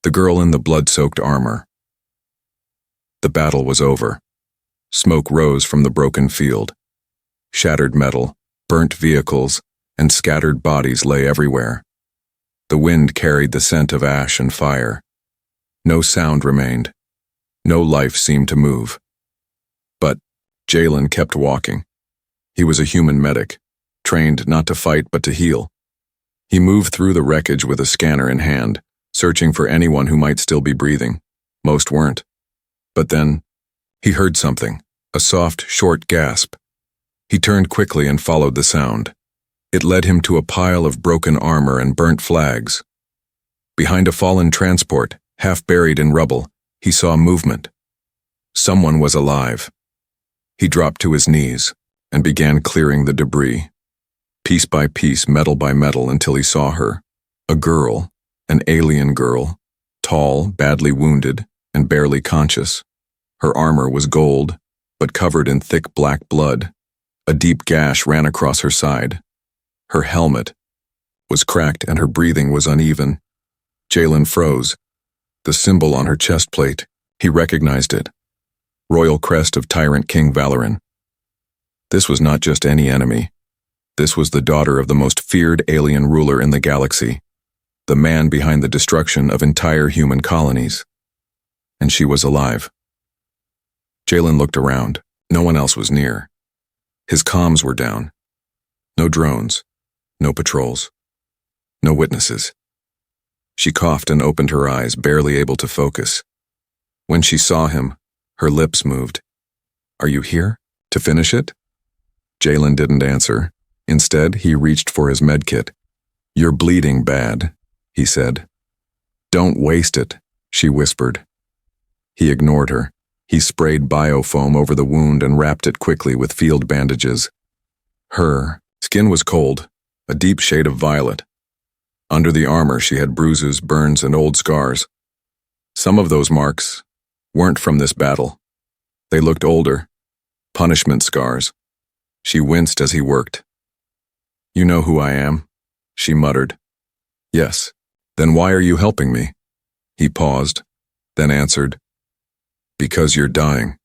The girl in the blood-soaked armor. The battle was over. Smoke rose from the broken field. Shattered metal, burnt vehicles, and scattered bodies lay everywhere. The wind carried the scent of ash and fire. No sound remained. No life seemed to move. But Jalen kept walking. He was a human medic, trained not to fight but to heal. He moved through the wreckage with a scanner in hand, searching for anyone who might still be breathing. Most weren't. But then, he heard something, a soft, short gasp. He turned quickly and followed the sound. It led him to a pile of broken armor and burnt flags. Behind a fallen transport, half buried in rubble, he saw movement. Someone was alive. He dropped to his knees and began clearing the debris, piece by piece, metal by metal, until he saw her. A girl, an alien girl, tall, badly wounded, and barely conscious. Her armor was gold, but covered in thick black blood. A deep gash ran across her side. Her helmet was cracked and her breathing was uneven. Jalen froze. The symbol on her chest plate, he recognized it. Royal crest of Tyrant King Valoran. This was not just any enemy. This was the daughter of the most feared alien ruler in the galaxy, the man behind the destruction of entire human colonies. And she was alive. Jalen looked around. No one else was near. His comms were down. No drones. No patrols. No witnesses. She coughed and opened her eyes, barely able to focus. When she saw him, her lips moved. "Are you here? To finish it?" Jalen didn't answer. Instead, he reached for his medkit. "You're bleeding bad," he said. "Don't waste it," she whispered. He ignored her. He sprayed biofoam over the wound and wrapped it quickly with field bandages. Her skin was cold, a deep shade of violet. Under the armor, she had bruises, burns, and old scars. Some of those marks weren't from this battle. They looked older, punishment scars. She winced as he worked. "You know who I am?" she muttered. "Yes." "Then why are you helping me?" He paused, then answered, "Because you're dying."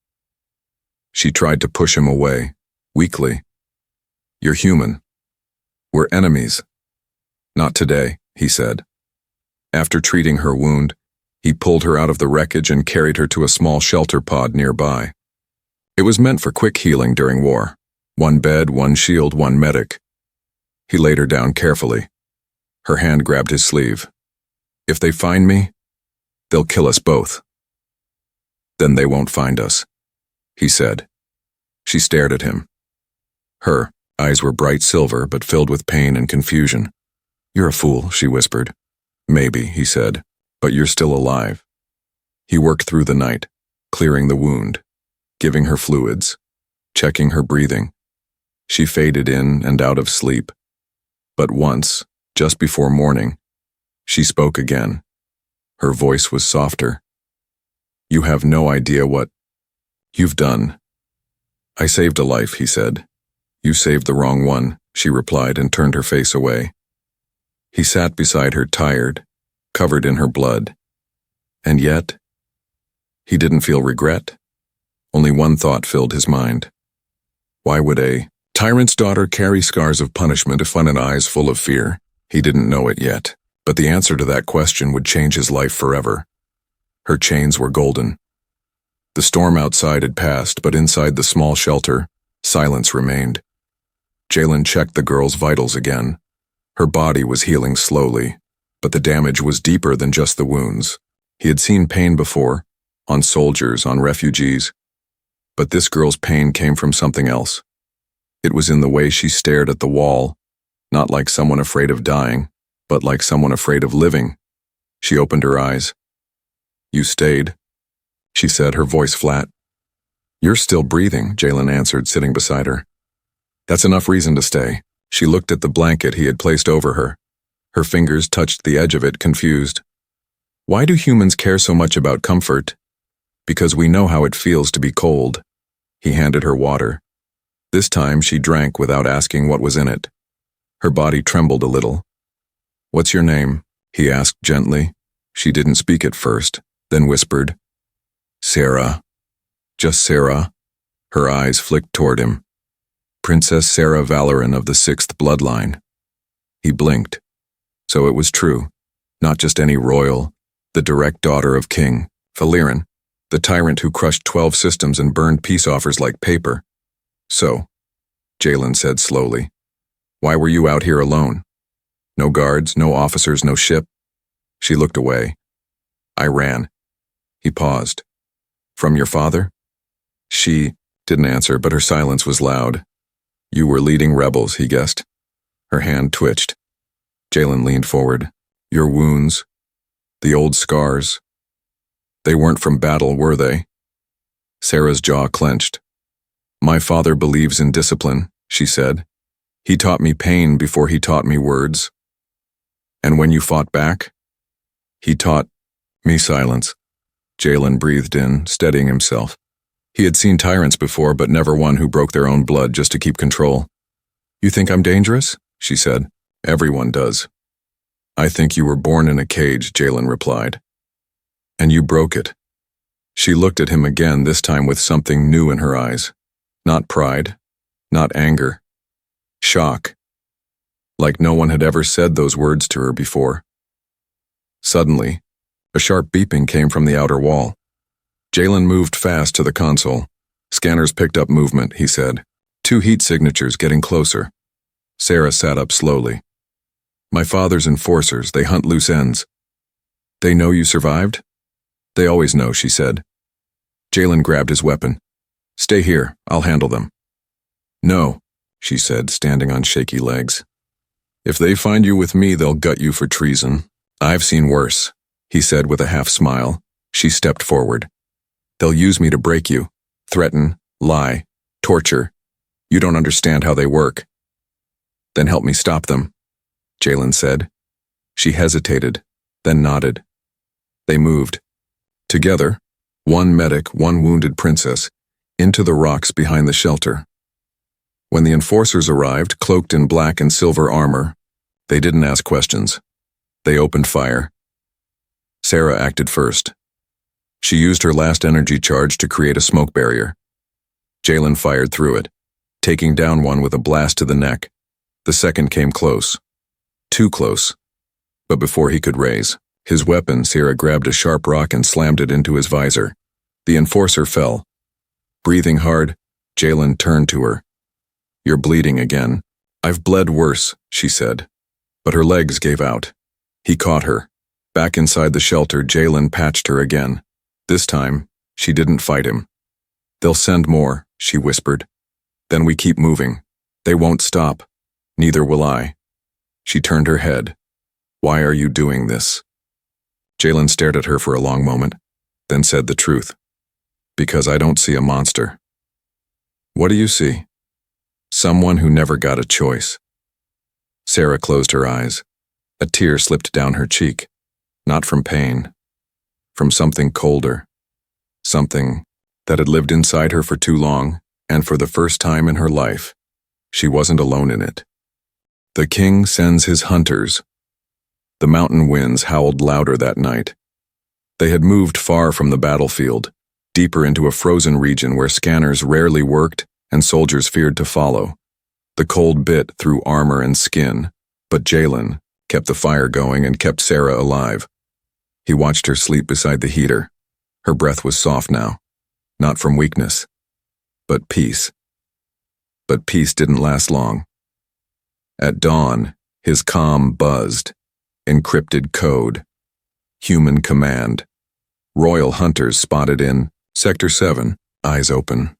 She tried to push him away, weakly. "You're human. We're enemies." "Not today," he said. After treating her wound, he pulled her out of the wreckage and carried her to a small shelter pod nearby. It was meant for quick healing during war. One bed, one shield, one medic. He laid her down carefully. Her hand grabbed his sleeve. "If they find me, they'll kill us both." "Then they won't find us," he said. She stared at him. Her eyes were bright silver but filled with pain and confusion. "You're a fool," she whispered. "Maybe," he said, "but you're still alive." He worked through the night, clearing the wound, giving her fluids, checking her breathing. She faded in and out of sleep. But once, just before morning, she spoke again. Her voice was softer. "You have no idea what you've done." "I saved a life," he said. "You saved the wrong one," she replied and turned her face away. He sat beside her, tired, covered in her blood. And yet, he didn't feel regret. Only one thought filled his mind. Why would a tyrant's daughter carry scars of punishment if on an eyes full of fear? He didn't know it yet, but the answer to that question would change his life forever. Her chains were golden. The storm outside had passed, but inside the small shelter, silence remained. Jalen checked the girl's vitals again. Her body was healing slowly, but the damage was deeper than just the wounds. He had seen pain before, on soldiers, on refugees. But this girl's pain came from something else. It was in the way she stared at the wall, not like someone afraid of dying, but like someone afraid of living. She opened her eyes. "You stayed," she said, her voice flat. "You're still breathing," Jalen answered, sitting beside her. "That's enough reason to stay." She looked at the blanket he had placed over her. Her fingers touched the edge of it, confused. "Why do humans care so much about comfort?" "Because we know how it feels to be cold." He handed her water. This time she drank without asking what was in it. Her body trembled a little. "What's your name?" he asked gently. She didn't speak at first, then whispered, "Sarah." Just Sarah. Her eyes flicked toward him. Princess Sarah Valoran of the 6th bloodline. He blinked. So it was true. Not just any royal, the direct daughter of King Valoran, the tyrant who crushed 12 systems and burned peace offers like paper. "So," Jalen said slowly, "why were you out here alone? No guards, no officers, no ship?" She looked away. "I ran." He paused. "From your father?" She didn't answer, but her silence was loud. "You were leading rebels," he guessed. Her hand twitched. Jalen leaned forward. "Your wounds, the old scars, they weren't from battle, were they?" Sarah's jaw clenched. "My father believes in discipline," she said. "He taught me pain before he taught me words." "And when you fought back?" "He taught me silence." Jalen breathed in, steadying himself. He had seen tyrants before, but never one who broke their own blood just to keep control. "You think I'm dangerous?" she said. "Everyone does." "I think you were born in a cage," Jalen replied. "And you broke it." She looked at him again, this time with something new in her eyes. Not pride, not anger. Shock. Like no one had ever said those words to her before. Suddenly, a sharp beeping came from the outer wall. Jalen moved fast to the console. "Scanners picked up movement," he said. "2 heat signatures getting closer." Sarah sat up slowly. "My father's enforcers, they hunt loose ends." "They know you survived?" "They always know," she said. Jalen grabbed his weapon. "Stay here, I'll handle them." "No," she said, standing on shaky legs. "If they find you with me, they'll gut you for treason." "I've seen worse," he said with a half smile. She stepped forward. "They'll use me to break you, threaten, lie, torture. You don't understand how they work." "Then help me stop them," Jalen said. She hesitated, then nodded. They moved. Together, 1 medic, 1 wounded princess, into the rocks behind the shelter. When the enforcers arrived, cloaked in black and silver armor, they didn't ask questions. They opened fire. Sarah acted first. She used her last energy charge to create a smoke barrier. Jalen fired through it, taking down one with a blast to the neck. The second came close. Too close. But before he could raise his weapon, Sarah grabbed a sharp rock and slammed it into his visor. The enforcer fell. Breathing hard, Jalen turned to her. "You're bleeding again." "I've bled worse," she said. But her legs gave out. He caught her. Back inside the shelter, Jalen patched her again. This time, she didn't fight him. "They'll send more," she whispered. "Then we keep moving. They won't stop. Neither will I." She turned her head. "Why are you doing this?" Jalen stared at her for a long moment, then said the truth. "Because I don't see a monster." "What do you see?" "Someone who never got a choice." Sarah closed her eyes. A tear slipped down her cheek. Not from pain. From something colder. Something that had lived inside her for too long, and for the first time in her life, she wasn't alone in it. The king sends his hunters. The mountain winds howled louder that night. They had moved far from the battlefield, deeper into a frozen region where scanners rarely worked and soldiers feared to follow. The cold bit through armor and skin, but Jalen kept the fire going and kept Sarah alive. He watched her sleep beside the heater. Her breath was soft now, not from weakness, but peace. But peace didn't last long. At dawn, his comm buzzed. Encrypted code. Human command. Royal hunters spotted in Sector 7, eyes open.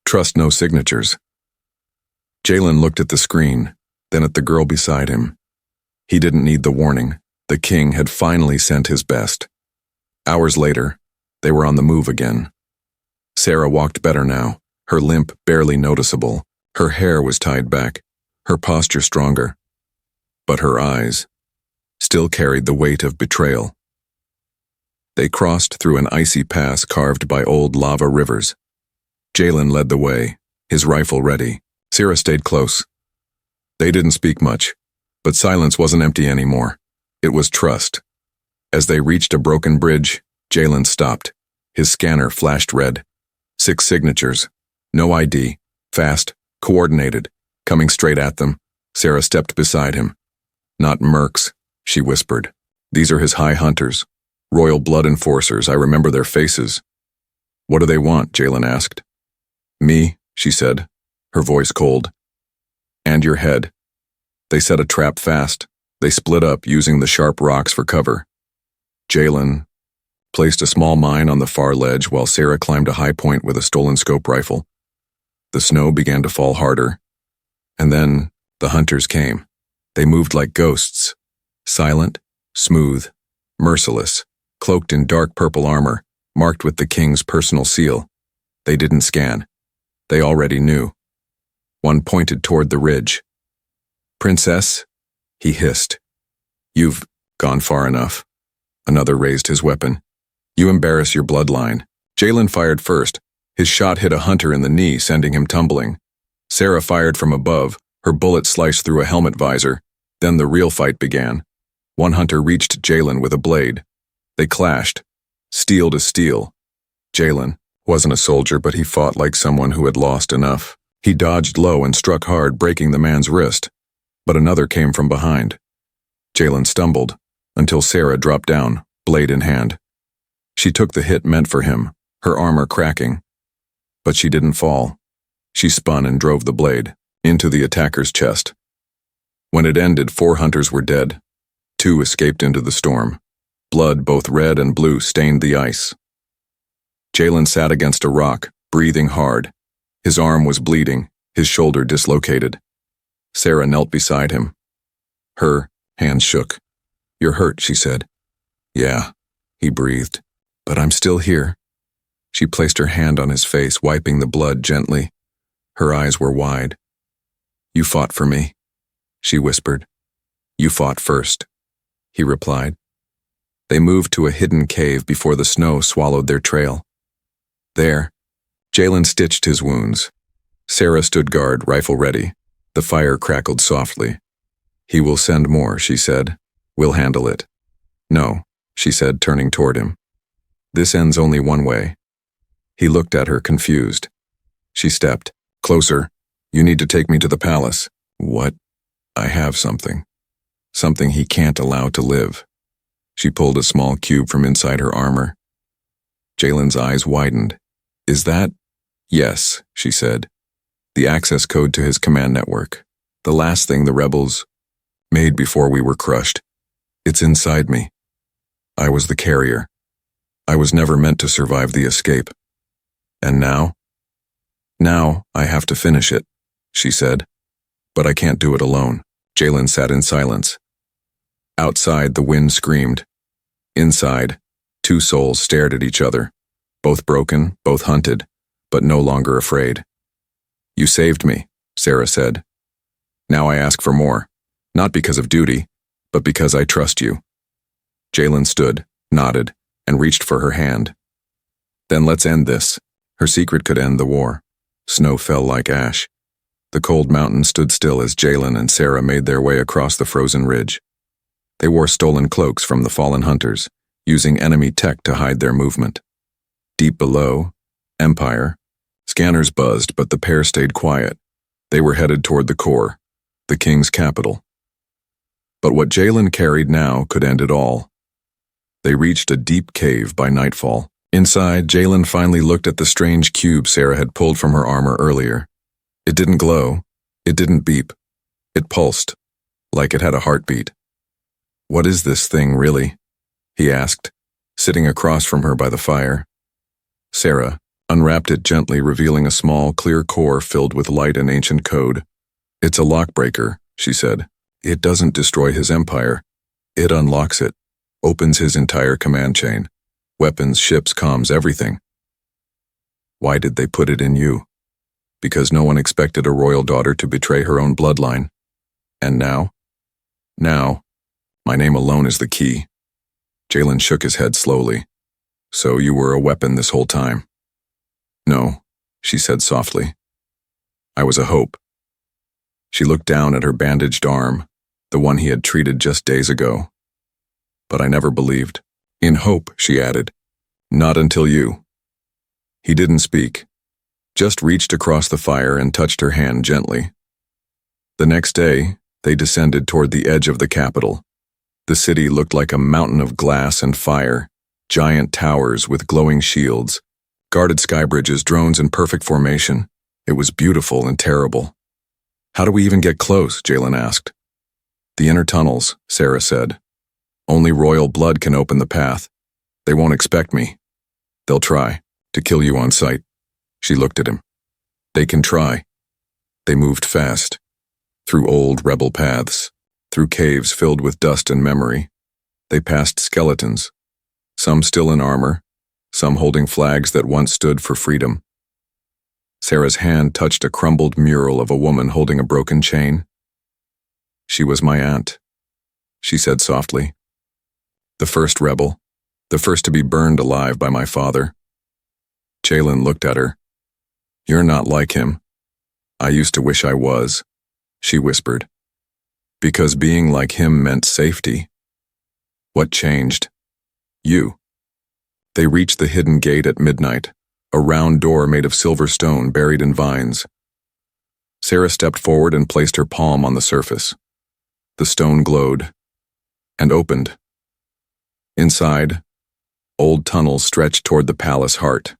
Trust no signatures. Jalen looked at the screen, then at the girl beside him. He didn't need the warning. The king had finally sent his best. Hours later, they were on the move again. Sarah walked better now, her limp barely noticeable. Her hair was tied back, her posture stronger. But her eyes still carried the weight of betrayal. They crossed through an icy pass carved by old lava rivers. Jalen led the way, his rifle ready. Sarah stayed close. They didn't speak much, but silence wasn't empty anymore. It was trust. As they reached a broken bridge, Jalen stopped. His scanner flashed red. 6 signatures. No ID. Fast. Coordinated. Coming straight at them. Sarah stepped beside him. Not mercs, she whispered. These are his high hunters. Royal blood enforcers, I remember their faces. What do they want? Jalen asked. Me, she said, her voice cold. And your head. They set a trap fast. They split up, using the sharp rocks for cover. Jalen placed a small mine on the far ledge while Sarah climbed a high point with a stolen scope rifle. The snow began to fall harder. And then the hunters came. They moved like ghosts. Silent, smooth, merciless, cloaked in dark purple armor, marked with the king's personal seal. They didn't scan. They already knew. One pointed toward the ridge. Princess, he hissed. You've gone far enough. Another raised his weapon. You embarrass your bloodline. Jalen fired first. His shot hit a hunter in the knee, sending him tumbling. Sarah fired from above. Her bullet sliced through a helmet visor. Then the real fight began. One hunter reached Jalen with a blade. They clashed, steel to steel. Jalen wasn't a soldier, but he fought like someone who had lost enough. He dodged low and struck hard, breaking the man's wrist. But another came from behind. Jalen stumbled until Sarah dropped down, blade in hand. She took the hit meant for him, her armor cracking. But she didn't fall. She spun and drove the blade into the attacker's chest. When it ended, 4 hunters were dead. 2 escaped into the storm. Blood, both red and blue, stained the ice. Jalen sat against a rock, breathing hard. His arm was bleeding, his shoulder dislocated. Sarah knelt beside him. Her hands shook. You're hurt, she said. Yeah, he breathed. But I'm still here. She placed her hand on his face, wiping the blood gently. Her eyes were wide. You fought for me, she whispered. You fought first, he replied. They moved to a hidden cave before the snow swallowed their trail. There, Jalen stitched his wounds. Sarah stood guard, rifle ready. The fire crackled softly. He will send more, she said. We'll handle it. No, she said, turning toward him. This ends only one way. He looked at her, confused. She stepped. Closer. You need to take me to the palace. What? I have something. Something he can't allow to live. She pulled a small cube from inside her armor. Jalen's eyes widened. Is that? Yes, she said. The access code to his command network. The last thing the rebels made before we were crushed. It's inside me. I was the carrier. I was never meant to survive the escape. And now? Now I have to finish it, she said. But I can't do it alone. Jalen sat in silence. Outside, the wind screamed. Inside, 2 souls stared at each other. Both broken, both hunted, but no longer afraid. You saved me, Sarah said. Now I ask for more. Not because of duty, but because I trust you. Jalen stood, nodded, and reached for her hand. Then let's end this. Her secret could end the war. Snow fell like ash. The cold mountain stood still as Jalen and Sarah made their way across the frozen ridge. They wore stolen cloaks from the fallen hunters, using enemy tech to hide their movement. Deep below, Empire, scanners buzzed, but the pair stayed quiet. They were headed toward the core, the king's capital. But what Jalen carried now could end it all. They reached a deep cave by nightfall. Inside, Jalen finally looked at the strange cube Sarah had pulled from her armor earlier. It didn't glow. It didn't beep. It pulsed, like it had a heartbeat. What is this thing, really? He asked, sitting across from her by the fire. Sarah unwrapped it gently, revealing a small, clear core filled with light and ancient code. It's a lockbreaker, she said. It doesn't destroy his empire. It unlocks it, opens his entire command chain. Weapons, ships, comms, everything. Why did they put it in you? Because no one expected a royal daughter to betray her own bloodline. And now? Now, my name alone is the key. Jalen shook his head slowly. So you were a weapon this whole time? No, she said softly. I was a hope. She looked down at her bandaged arm, the one he had treated just days ago. But I never believed. In hope, she added. Not until you. He didn't speak, just reached across the fire and touched her hand gently. The next day, they descended toward the edge of the capital. The city looked like a mountain of glass and fire, giant towers with glowing shields, guarded sky bridges, drones in perfect formation. It was beautiful and terrible. How do we even get close? Jalen asked. The inner tunnels, Sarah said. Only royal blood can open the path. They won't expect me. They'll try to kill you on sight. She looked at him. They can try. They moved fast, through old rebel paths, through caves filled with dust and memory. They passed skeletons, some still in armor, some holding flags that once stood for freedom. Sarah's hand touched a crumbled mural of a woman holding a broken chain. She was my aunt, she said softly. The first rebel, the first to be burned alive by my father. Jalen looked at her. You're not like him. I used to wish I was, she whispered. Because being like him meant safety. What changed? You. They reached the hidden gate at midnight, a round door made of silver stone buried in vines. Sarah stepped forward and placed her palm on the surface. The stone glowed and opened. Inside, old tunnels stretched toward the palace heart.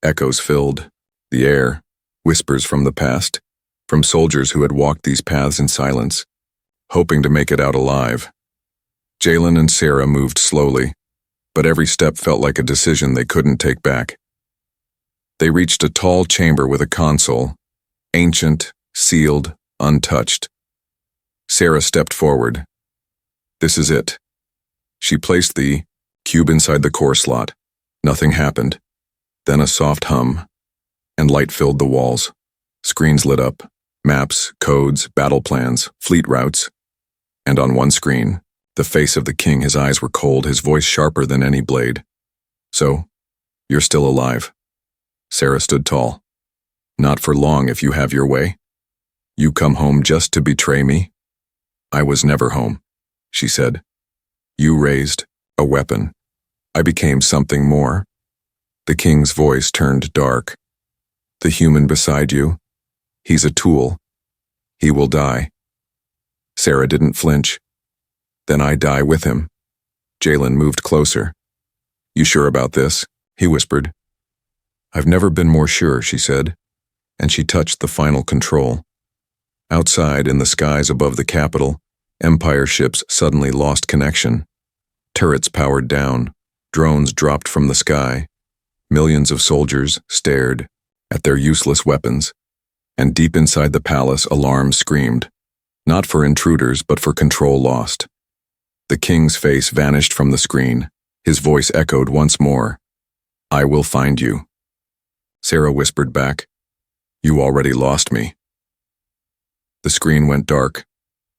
Echoes filled the air, whispers from the past, from soldiers who had walked these paths in silence, hoping to make it out alive. Jalen and Sarah moved slowly, but every step felt like a decision they couldn't take back. They reached a tall chamber with a console, ancient, sealed, untouched. Sarah stepped forward. This is it. She placed the cube inside the core slot. Nothing happened. Then a soft hum, and light filled the walls. Screens lit up, maps, codes, battle plans, fleet routes. And on one screen, the face of the king. His eyes were cold, his voice sharper than any blade. So, you're still alive. Sarah stood tall. Not for long if you have your way. You come home just to betray me? I was never home, she said. You raised a weapon. I became something more. The king's voice turned dark. The human beside you, he's a tool. He will die. Sarah didn't flinch. Then I die with him. Jalen moved closer. You sure about this? He whispered. I've never been more sure, she said, and she touched the final control. Outside, in the skies above the capital, Empire ships suddenly lost connection. Turrets powered down, drones dropped from the sky. Millions of soldiers stared at their useless weapons, and deep inside the palace alarms screamed, not for intruders but for control lost. The king's face vanished from the screen. His voice echoed once more. I will find you. Sarah whispered back, You already lost me. The screen went dark,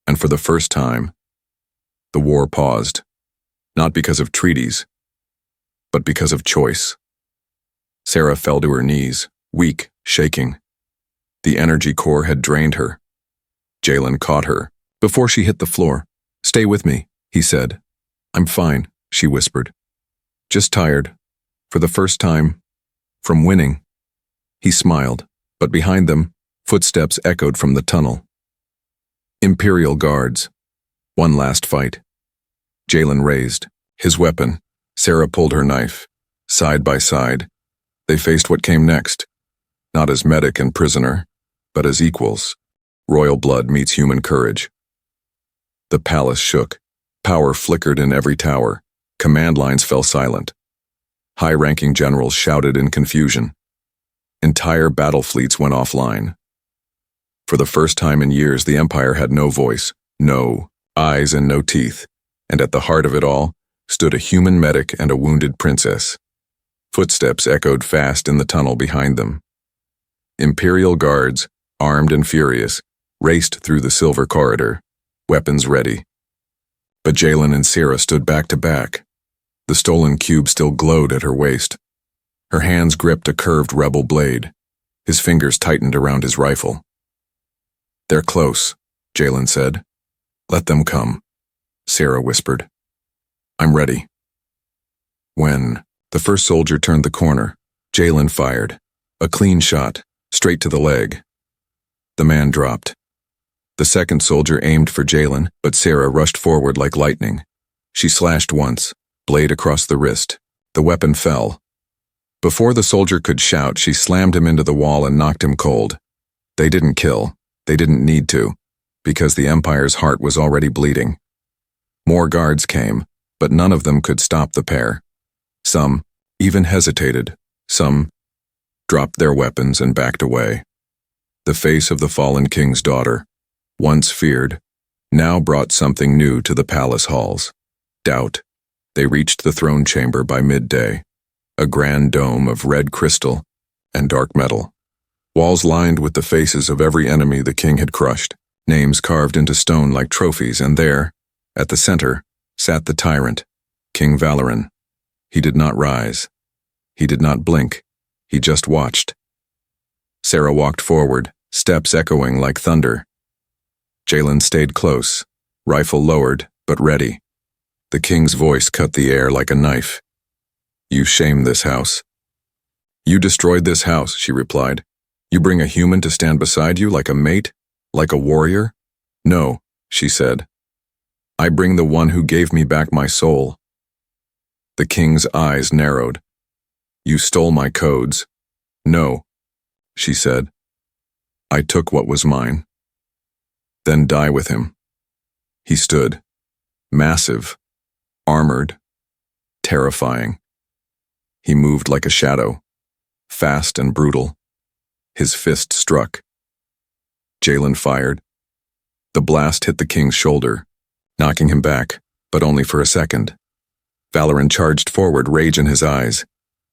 and for the first time, the war paused, not because of treaties, but because of choice. Sarah fell to her knees, weak, shaking. The energy core had drained her. Jalen caught her before she hit the floor. Stay with me, he said. I'm fine, she whispered. Just tired, for the first time, from winning. He smiled, but behind them, footsteps echoed from the tunnel. Imperial guards. One last fight. Jalen raised his weapon. Sarah pulled her knife. Side by side, they faced what came next. Not as medic and prisoner, but as equals. Royal blood meets human courage. The palace shook. Power flickered in every tower. Command lines fell silent. High-ranking generals shouted in confusion. Entire battle fleets went offline. For the first time in years, the Empire had no voice, no eyes and no teeth, and at the heart of it all stood a human medic and a wounded princess. Footsteps echoed fast in the tunnel behind them. Imperial guards, armed and furious, raced through the silver corridor, weapons ready. But Jalen and Sarah stood back to back. The stolen cube still glowed at her waist. Her hands gripped a curved rebel blade. His fingers tightened around his rifle. They're close, Jalen said. Let them come, Sarah whispered. I'm ready. When the first soldier turned the corner, Jalen fired. A clean shot, straight to the leg. The man dropped. The second soldier aimed for Jalen, but Sarah rushed forward like lightning. She slashed once, blade across the wrist. The weapon fell. Before the soldier could shout, she slammed him into the wall and knocked him cold. They didn't kill. They didn't need to, because the Empire's heart was already bleeding. More guards came, but none of them could stop the pair. Some even hesitated. Some dropped their weapons and backed away. The face of the fallen king's daughter, once feared, now brought something new to the palace halls. Doubt. They reached the throne chamber by midday, a grand dome of red crystal and dark metal. Walls lined with the faces of every enemy the king had crushed, names carved into stone like trophies, and there, at the center, sat the tyrant, King Valoran. He did not rise. He did not blink. He just watched. Sarah walked forward, steps echoing like thunder. Jalen stayed close, rifle lowered, but ready. The king's voice cut the air like a knife. "You shame this house." "You destroyed this house," she replied. "You bring a human to stand beside you like a mate, like a warrior?" "No," she said. "I bring the one who gave me back my soul." The king's eyes narrowed. "You stole my codes." "No," she said. "I took what was mine." "Then die with him." He stood, massive, armored, terrifying. He moved like a shadow, fast and brutal. His fist struck. Jalen fired. The blast hit the king's shoulder, knocking him back, but only for a second. Valoran charged forward, rage in his eyes.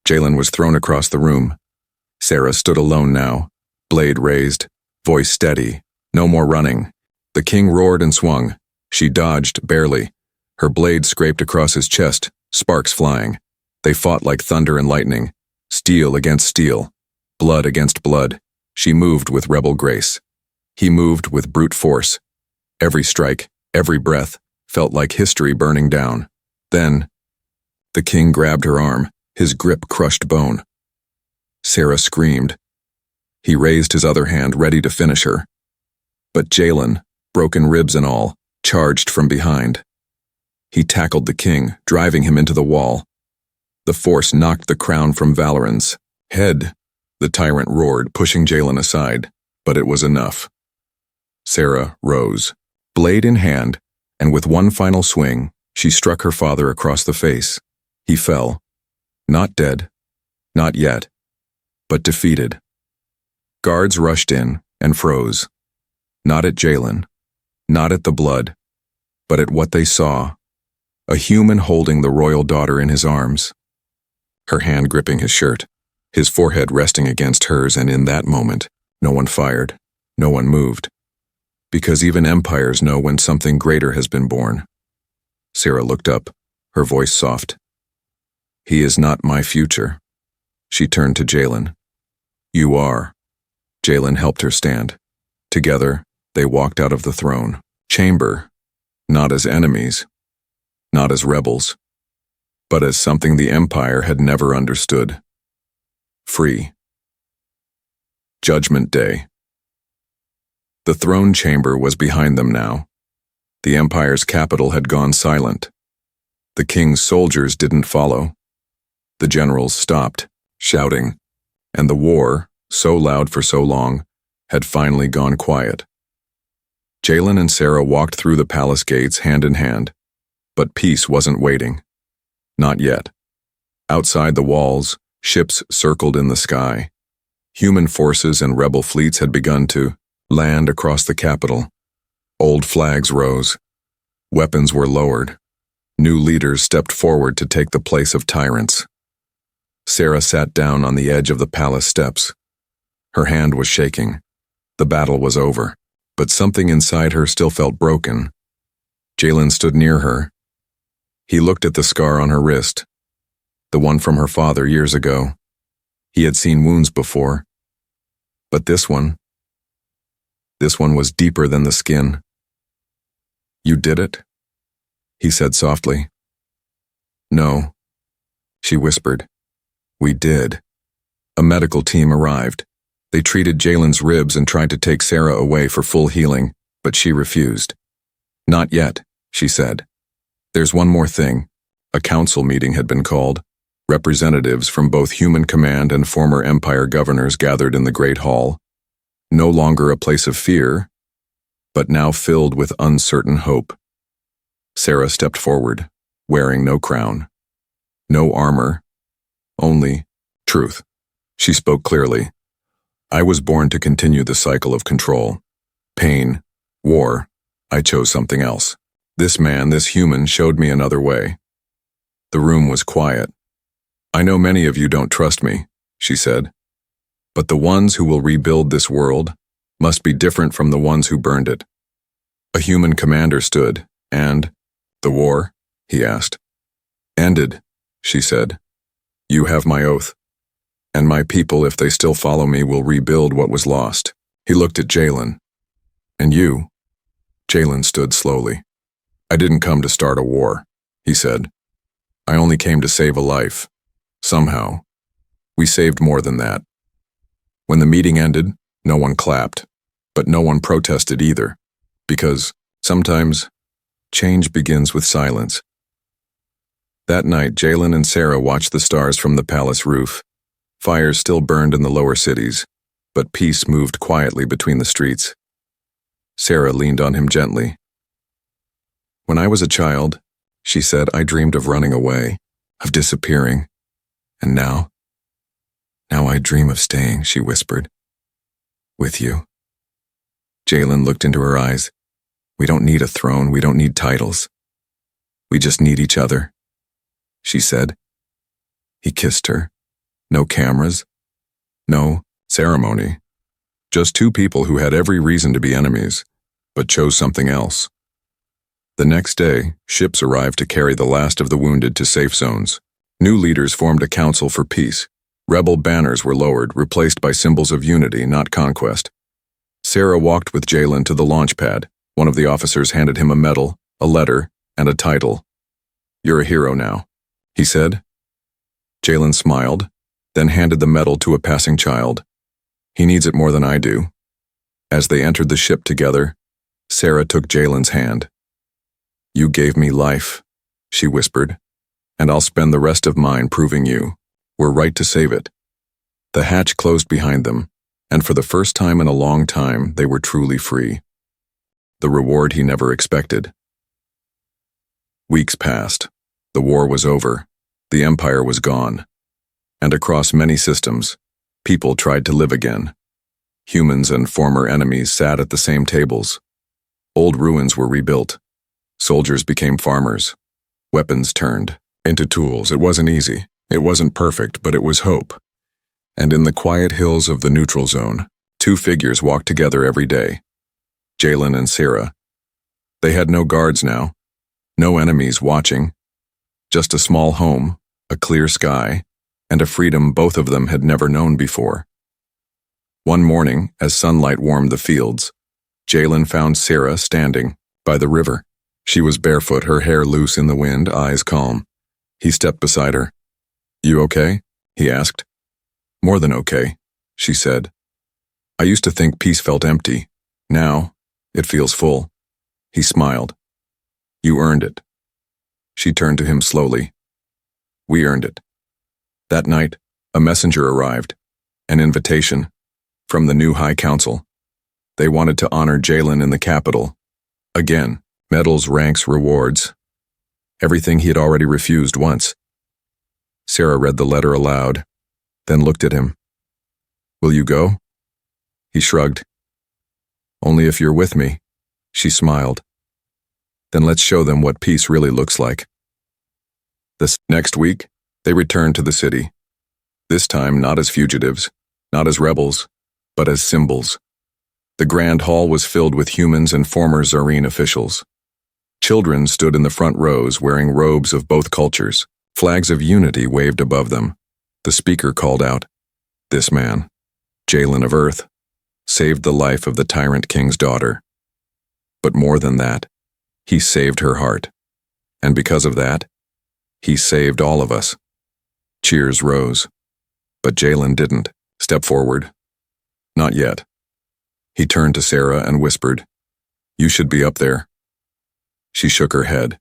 Jalen was thrown across the room. Sarah stood alone now, blade raised, voice steady. No more running. The king roared and swung. She dodged, barely. Her blade scraped across his chest, sparks flying. They fought like thunder and lightning, steel against steel, blood against blood. She moved with rebel grace. He moved with brute force. Every strike, every breath, felt like history burning down. Then, the king grabbed her arm, his grip crushed bone. Sarah screamed. He raised his other hand, ready to finish her. But Jalen, broken ribs and all, charged from behind. He tackled the king, driving him into the wall. The force knocked the crown from Valoran's head. The tyrant roared, pushing Jalen aside, but it was enough. Sarah rose, blade in hand, and with one final swing, she struck her father across the face. He fell. Not dead. Not yet. But defeated. Guards rushed in and froze. Not at Jalen. Not at the blood. But at what they saw. A human holding the royal daughter in his arms. Her hand gripping his shirt. His forehead resting against hers, and in that moment, no one fired. No one moved. Because even empires know when something greater has been born. Sarah looked up, her voice soft. "He is not my future." She turned to Jalen. "You are." Jalen helped her stand. Together, they walked out of the throne chamber, not as enemies, not as rebels, but as something the Empire had never understood. Free. Judgment Day. The throne chamber was behind them now. The Empire's capital had gone silent. The king's soldiers didn't follow. The generals stopped, shouting, and the war, so loud for so long, had finally gone quiet. Jalen and Sarah walked through the palace gates hand in hand, but peace wasn't waiting. Not yet. Outside the walls, ships circled in the sky. Human forces and rebel fleets had begun to land across the capital. Old flags rose. Weapons were lowered. New leaders stepped forward to take the place of tyrants. Sarah sat down on the edge of the palace steps. Her hand was shaking. The battle was over, but something inside her still felt broken. Jalen stood near her. He looked at the scar on her wrist, the one from her father years ago. He had seen wounds before, but this one was deeper than the skin. "You did it?" he said softly. "No, she whispered. We did. A medical team arrived. They treated Jalen's ribs and tried to take Sarah away for full healing, but she refused. Not yet, she said. There's one more thing. A council meeting had been called. Representatives from both Human Command and former Empire governors gathered in the Great Hall. No longer a place of fear, but now filled with uncertain hope. Sarah stepped forward, wearing no crown, no armor, only truth. She spoke clearly. I was born to continue the cycle of control. Pain, war. I chose something else. This man, this human, showed me another way. The room was quiet. I know many of you don't trust me, she said. But the ones who will rebuild this world must be different from the ones who burned it. A human commander stood, and, the war? He asked. Ended, she said. You have my oath. And my people, if they still follow me, will rebuild what was lost. He looked at Jalen. And you? Jalen stood slowly. I didn't come to start a war, he said. I only came to save a life. Somehow. We saved more than that. When the meeting ended, no one clapped, but no one protested either, because sometimes change begins with silence. That night, Jalen and Sarah watched the stars from the palace roof. Fires still burned in the lower cities, but peace moved quietly between the streets. Sarah leaned on him gently. When I was a child, she said, I dreamed of running away, of disappearing. And now I dream of staying, she whispered. With you. Jalen looked into her eyes. We don't need a throne, we don't need titles. We just need each other, she said. He kissed her. No cameras. No ceremony. Just two people who had every reason to be enemies, but chose something else. The next day, ships arrived to carry the last of the wounded to safe zones. New leaders formed a council for peace. Rebel banners were lowered, replaced by symbols of unity, not conquest. Sarah walked with Jalen to the launch pad. One of the officers handed him a medal, a letter, and a title. You're a hero now, he said. Jalen smiled, then handed the medal to a passing child. He needs it more than I do. As they entered the ship together, Sarah took Jalen's hand. You gave me life, she whispered, and I'll spend the rest of mine proving you we're right to save it. The hatch closed behind them, and for the first time in a long time, they were truly free. The reward he never expected. Weeks passed. The war was over. The empire was gone. And across many systems, people tried to live again. Humans and former enemies sat at the same tables. Old ruins were rebuilt. Soldiers became farmers. Weapons turned into tools. It wasn't easy. It wasn't perfect, but it was hope. And in the quiet hills of the neutral zone, two figures walked together every day. Jalen and Sarah. They had no guards now. No enemies watching. Just a small home, a clear sky, and a freedom both of them had never known before. One morning, as sunlight warmed the fields, Jalen found Sarah standing by the river. She was barefoot, her hair loose in the wind, eyes calm. He stepped beside her. You okay? He asked. More than okay, she said. I used to think peace felt empty. Now, it feels full. He smiled. You earned it. She turned to him slowly. We earned it. That night, a messenger arrived, an invitation from the new High Council. They wanted to honor Jalen in the capital. Again, medals, ranks, rewards. Everything he had already refused once. Sarah read the letter aloud, then looked at him. Will you go? He shrugged. Only if you're with me, she smiled. Then let's show them what peace really looks like. The next week, they returned to the city. This time not as fugitives, not as rebels, but as symbols. The grand hall was filled with humans and former Zareen officials. Children stood in the front rows wearing robes of both cultures. Flags of unity waved above them. The speaker called out, This man, Jalen of Earth, saved the life of the Tyrant King's daughter. But more than that, he saved her heart. And because of that, he saved all of us. Cheers rose. But Jalen didn't. Step forward. Not yet. He turned to Sarah and whispered, "You should be up there." She shook her head.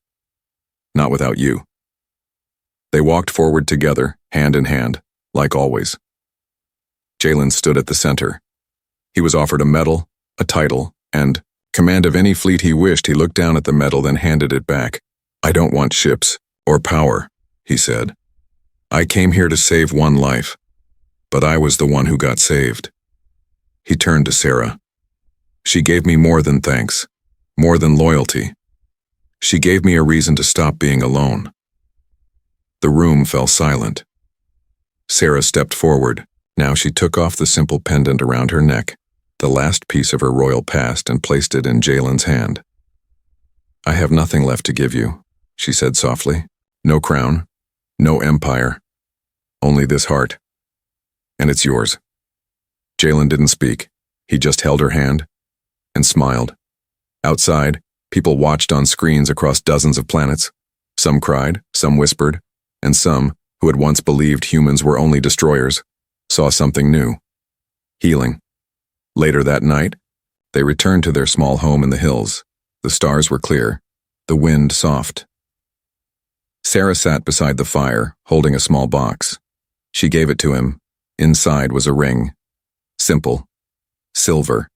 "Not without you." They walked forward together, hand in hand, like always. Jalen stood at the center. He was offered a medal, a title, and command of any fleet he wished. He looked down at the medal, then handed it back. "I don't want ships or power," he said. "I came here to save one life, but I was the one who got saved." He turned to Sarah. "She gave me more than thanks, more than loyalty. She gave me a reason to stop being alone." The room fell silent. Sarah stepped forward. Now she took off the simple pendant around her neck, the last piece of her royal past, and placed it in Jalen's hand. "I have nothing left to give you," she said softly. "No crown, no empire, only this heart. And it's yours." Jalen didn't speak. He just held her hand and smiled. Outside, people watched on screens across dozens of planets. Some cried, some whispered, and some, who had once believed humans were only destroyers, saw something new. Healing. Later that night, they returned to their small home in the hills. The stars were clear, the wind soft. Sarah sat beside the fire, holding a small box. She gave it to him. Inside was a ring. Simple. Silver.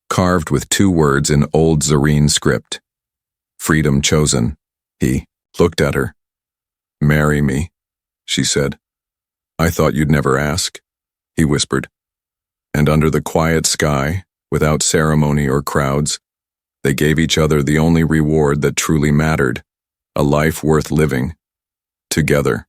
Carved with 2 words in old Zareen script. "Freedom chosen." He looked at her. "Marry me," she said. "I thought you'd never ask," he whispered. And under the quiet sky, without ceremony or crowds, they gave each other the only reward that truly mattered, a life worth living, together.